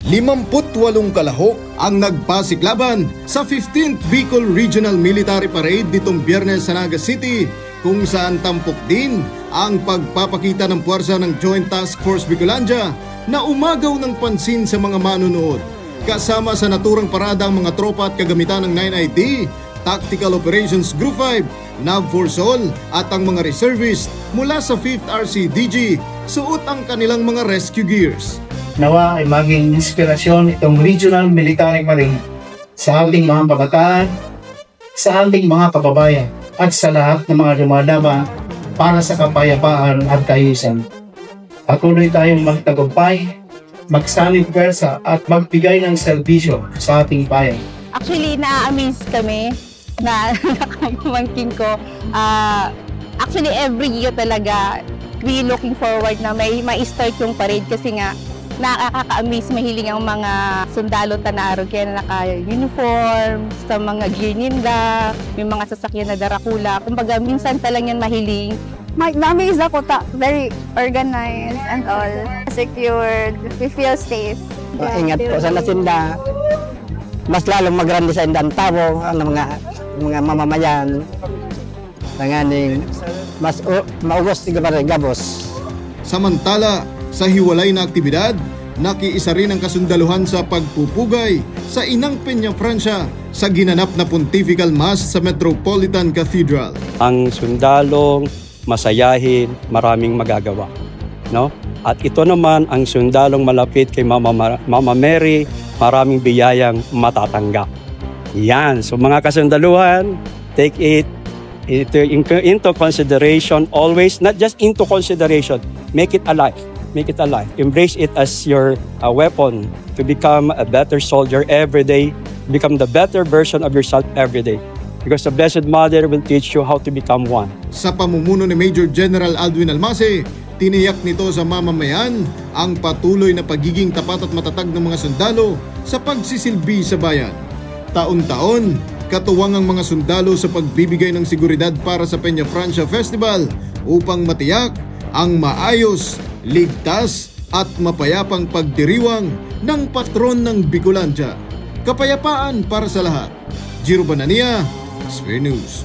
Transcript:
58 kalahok ang nagpasiklaban sa 15th Bicol Regional Military Parade nitong Biyernes sa Naga City, kung saan tampok din ang pagpapakita ng puwersa ng Joint Task Force Bicolandia na umagaw ng pansin sa mga manunood. Kasama sa naturang parada ang mga tropa at kagamitan ng 9ID, Tactical Operations Group 5, NAV Forsol at ang mga reservist mula sa 5th RCDG, suot ang kanilang mga rescue gears. Nawa ay maging inspirasyon itong Regional Military Parade sa ating mga kabataan, sa ating mga kababayan at sa lahat ng mga lumalaban para sa kapayapaan at kaayusan. Patuloy tayong magtagumpay, magsaming pwersa at magbigay ng serbisyo sa ating bayan. Actually, na-amaze kami na nakapamangkin ko. Actually, every year talaga, we looking forward na may ma-start yung parade kasi nga nakaka-amaze, mahiling ang mga sundalo Tanaro kaya naka-uniform, sa mga gear ninda, may mga sasakyan na darakula. Kumbaga, minsan talagang mahiling. Na-amaze ako, very organized and all. Secured, we feel safe. Ingat po sana sila. Mas lalong magrandi sa indang tao, ang mga mamamayan. Nanganing, mas maugos tiga pa rin, gabos. Samantala, sa hiwalay na aktibidad, nakiisa rin ang kasundaluhan sa pagpupugay sa Inang Peñafrancia sa ginanap na Pontifical Mass sa Metropolitan Cathedral. Ang sundalong masayahin, maraming magagawa, no? At ito naman ang sundalong malapit kay Mama Mary, maraming biyayang matatanggap. Yan, so mga kasundaluhan, take it into consideration always, not just into consideration, make it alive. Make it alive. Embrace it as your weapon to become a better soldier every day, become the better version of yourself every day. Because the Blessed Mother will teach you how to become one. Sa pamumuno ni Major General Aldwin Almase, tiniyak nito sa mamamayan ang patuloy na pagiging tapat at matatag ng mga sundalo sa pagsisilbi sa bayan. Taon-taon, katuwang ang mga sundalo sa pagbibigay ng seguridad para sa Peñafrancia Festival upang matiyak ang maayos, ligtas at mapayapang pagdiriwang ng patron ng Bicolandia. Kapayapaan para sa lahat. Giro Banania, Sphere News.